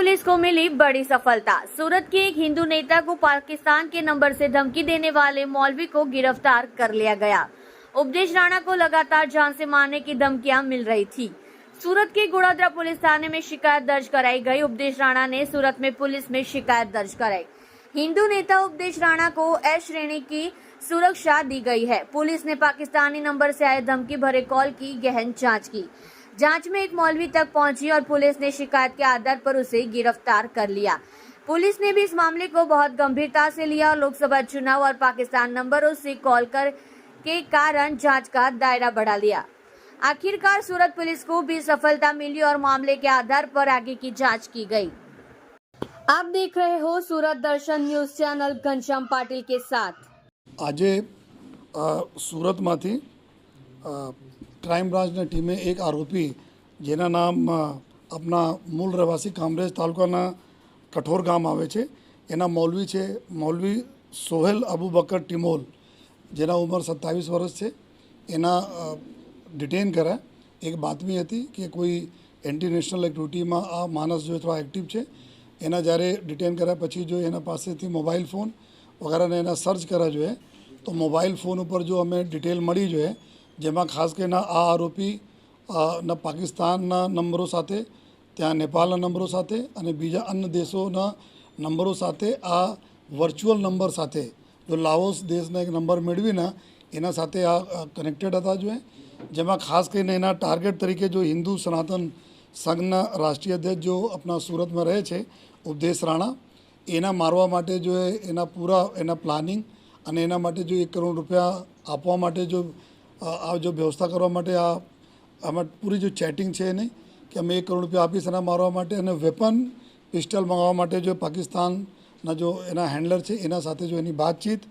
Police को मिली बड़ी सफलता। सूरत के एक हिंदू नेता को पाकिस्तान के नंबर से धमकी देने वाले मौलवी को गिरफ्तार कर लिया गया। उपदेश राणा को लगातार जान से मारने की धमकियां मिल रही थी। सूरत के गुड़ादरा पुलिस थाने में शिकायत दर्ज कराई गई। उपदेश राणा ने सूरत में पुलिस में शिकायत दर्ज कराई। हिंदू नेता उपदेश राणा को एस श्रेणी की सुरक्षा दी गई है। पुलिस ने पाकिस्तानी नंबर से आए धमकी भरे कॉल की गहन जांच की। जांच में एक मौलवी तक पहुंची और पुलिस ने शिकायत के आधार पर उसे गिरफ्तार कर लिया। पुलिस ने भी इस मामले को बहुत गंभीरता से लिया और लोकसभा चुनाव और पाकिस्तान नंबरों से कॉल कर के कारण जांच का दायरा बढ़ा लिया। आखिरकार सूरत पुलिस को भी सफलता मिली और मामले के आधार पर आगे की जांच की गई। आप देख रहे हो सूरत दर्शन न्यूज चैनल घनश्याम पाटिल के साथ। આજે સુરતમાંથી ક્રાઇમ બ્રાન્ચની ટીમે એક આરોપી જેના નામ આપણા મૂળ રહેવાસી કામરેજ તાલુકાના કઠોર ગામ આવે છે એના મૌલવી છે મૌલવી સોહેલ અબુ બકર ટિમોલ જેના ઉંમર 27 વર્ષ છે એના ડિટેન કર્યા। એક બાતમી હતી કે કોઈ એન્ટી નેશનલ એક્ટિવિટીમાં આ માણસ જો થોડા એક્ટિવ છે એના જ્યારે ડિટેન કર્યા પછી જો એના પાસેથી મોબાઈલ ફોન વગેરેને એના સર્ચ કર્યા જોઈએ તો મોબાઈલ ફોન ઉપર જો અમે ડિટેલ મળી જોઈએ જેમાં ખાસ કરીને આ આરોપી ના પાકિસ્તાનના નંબરો સાથે ત્યાં નેપાળના નંબરો સાથે અને બીજા અન્ય દેશોના નંબરો સાથે આ વર્ચ્યુઅલ નંબર સાથે જો લાઓસ દેશના એક નંબર મેળવીને એના સાથે આ કનેક્ટેડ હતા જોઈએ જેમાં ખાસ કરીને એના ટાર્ગેટ તરીકે જો હિન્દુ સનાતન સંઘના રાષ્ટ્રીય અધ્યક્ષ જો આપણા સુરતમાં રહે છે ઉપદેશ રાણા એના મારવા માટે જો એના પૂરા એના પ્લાનિંગ અને એના માટે જો 1 કરોડ રૂપિયા આપવા માટે જો આ જો વ્યવસ્થા કરવા માટે આ આમાં પૂરી જો ચેટિંગ છે એની કે અમે 1 કરોડ રૂપિયા આપીશ એના મારવા માટે અને વેપન પિસ્ટલ મંગાવવા માટે જો પાકિસ્તાનના જો એના હેન્ડલર છે એના સાથે જો એની બાતચીત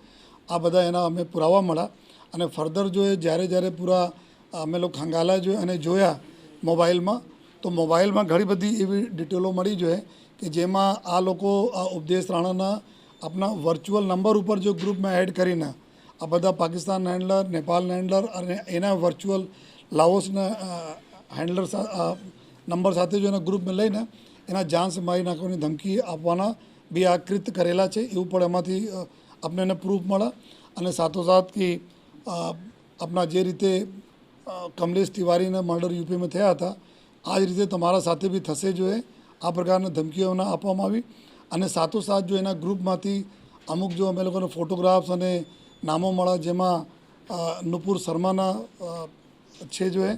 આ બધા એના અમે પુરાવા મળ્યા અને ફર્ધર જો જ્યારે જ્યારે પૂરા અમે લોકો ખંગાલા જો અને જોયા મોબાઈલમાં તો મોબાઈલમાં ઘણી બધી એવી ડિટેલો મળી જોઈએ કે જેમાં આ લોકો આ ઉપદેશ રાણાના આપણા વર્ચ્યુઅલ નંબર ઉપર જો ગ્રુપમાં એડ કરીને આ બધા પાકિસ્તાન હેન્ડલર નેપાળના હેન્ડલર અને એના વર્ચ્યુઅલ લાઓસના હેન્ડલર નંબર સાથે જો એના ગ્રુપમાં લઈને એના જાન સે મારી નાખવાની ધમકી આપવાના બી આ કૃત્ય કરેલા છે એવું પણ એમાંથી આપણે એને પ્રૂફ મળ્યા અને સાથોસાથ કે આપણા જે રીતે કમલેશ તિવારીના મર્ડર યુપીમાં થયા હતા આ જ રીતે તમારા સાથે બી થશે જોઈએ આ પ્રકારની ધમકીઓના આપવામાં આવી અને સાથોસાથ જો એના ગ્રુપમાંથી અમુક જો અમે લોકોને ફોટોગ્રાફ્સ અને નામો મળ્યા જેમાં નુપુર શર્માના છે જોઈએ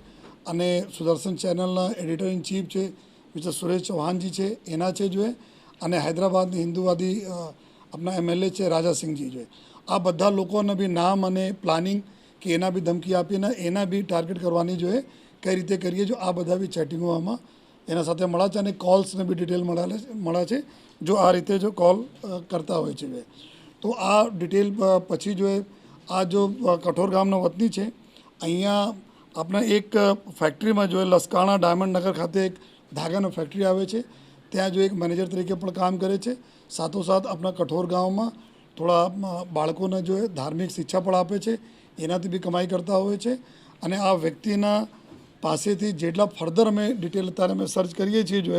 અને સુદર્શન ચેનલના એડિટર ઇન ચીફ છે મિસ્ટર સુરેશ ચૌહાણજી છે એના છે જોઈએ અને હૈદરાબાદની હિન્દુવાદી આપણા MLA છે રાજા સિંહજી જોઈએ આ બધા લોકોને બી નામ અને પ્લાનિંગ કે એના બી ધમકી આપીને એના બી ટાર્ગેટ કરવાની જોઈએ કઈ રીતે કરીએ જો આ બધા બી ચેટિંગો આમાં એના સાથે મળ્યા છે અને કોલ્સને બી ડિટેલ મળ્યા છે જો આ રીતે જો કોલ કરતા હોય છે તો આ ડિટેલ પછી જો આ જો કઠોર ગામનો વતની છે અહીંયા આપણે એક ફેક્ટરીમાં જો લસકાણા ડાયમંડ નગર ખાતે એક ધાગાનો ફેક્ટરી આવે છે ત્યાં જો એક મેનેજર તરીકે પણ કામ કરે છે સાથોસાથ આપણા કઠોર ગામમાં થોડા બાળકોને જો ધાર્મિક શિક્ષા પણ આપે છે એનાથી બી કમાઈ કરતા હોય છે અને આ વ્યક્તિના પાસેથી જેટલા ફર્ધર અમે ડિટેલ અત્યારે અમે સર્ચ કરીએ છીએ જો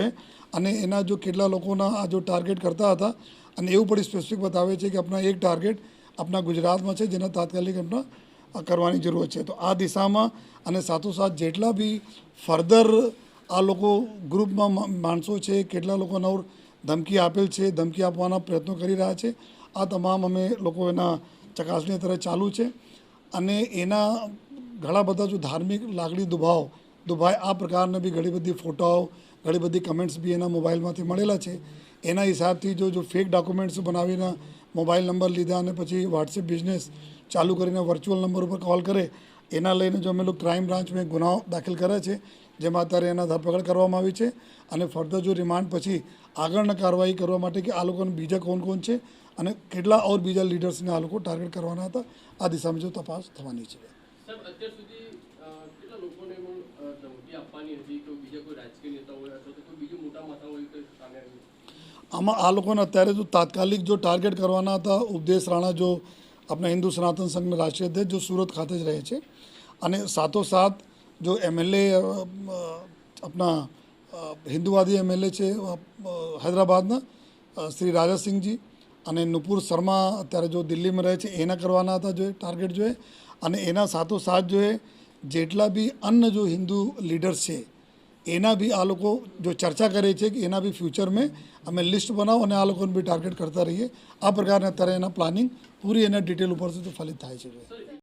અને એના જો કેટલા લોકોના આ જો ટાર્ગેટ કરતા હતા અને એવું પણ સ્પેસિફિક બતાવે છે કે આપણા એક ટાર્ગેટ આપણા ગુજરાતમાં છે જેના તાત્કાલિક આપણા કરવાની જરૂર છે તો આ દિશામાં અને સાથોસાથ જેટલા બી ફર્ધર આ લોકો ગ્રુપમાં માણસો છે કેટલા લોકોને ધમકી આપેલ છે ધમકી આપવાના પ્રયત્નો કરી રહ્યા છે આ તમામ અમે લોકો એના ચકાસણી અત્યારે ચાલુ છે અને એના ઘણા બધા જો ધાર્મિક લાગણી દુભાય આ પ્રકારના બી ઘણી બધી ફોટાઓ ઘણી બધી કમેન્ટ્સ બી એના મોબાઈલમાંથી મળેલા છે એના હિસાબથી જો ફેક ડોક્યુમેન્ટ્સ બનાવીને મોબાઈલ નંબર લીધા અને પછી વોટ્સએપ બિઝનેસ ચાલુ કરીને વર્ચ્યુઅલ નંબર ઉપર કોલ કરે એના લઈને જો અમે લોકો ક્રાઇમ બ્રાન્ચમાં ગુનાઓ દાખલ કર્યા છે જેમાં અત્યારે એના ધરપકડ કરવામાં આવી છે અને ફર્ધર જો રિમાન્ડ પછી આગળના કાર્યવાહી કરવા માટે કે આ લોકોને બીજા કોણ છે અને કેટલા ઓર બીજા લીડર્સને આ લોકો ટાર્ગેટ કરવાના હતા આ દિશામાં જો તપાસ થવાની છે। આમાં આ લોકોને અત્યારે જો તાત્કાલિક જો ટાર્ગેટ કરવાના હતા ઉપદેશ રાણા જો આપણા હિન્દુ સનાતન સંઘના રાષ્ટ્રીય અધ્યક્ષ જો સુરત ખાતે જ રહે છે અને સાથોસાથ જો MLA अपना હિન્દુવાદી એમએલએ છે હૈદરાબાદના શ્રી રાજાસિંહજી અને નુપુર શર્મા અત્યારે જો દિલ્હીમાં રહે છે એના કરવાના હતા જો ટાર્ગેટ જોઈએ અને એના સાથોસાથ જો જેટલા બી અન્ય જો હિન્દુ લીડર્સ છે એના બી આ લોકો જો ચર્ચા કરે છે કે એના બી ફ્યુચરમાં અમે લિસ્ટ બનાવો અને આ લોકોને બી ટાર્ગેટ કરતા રહીએ. આ પ્રકારના અત્યારે એના પ્લાનિંગ પૂરી એના ડિટેલ ઉપરથી તો ફલિત થાય છે.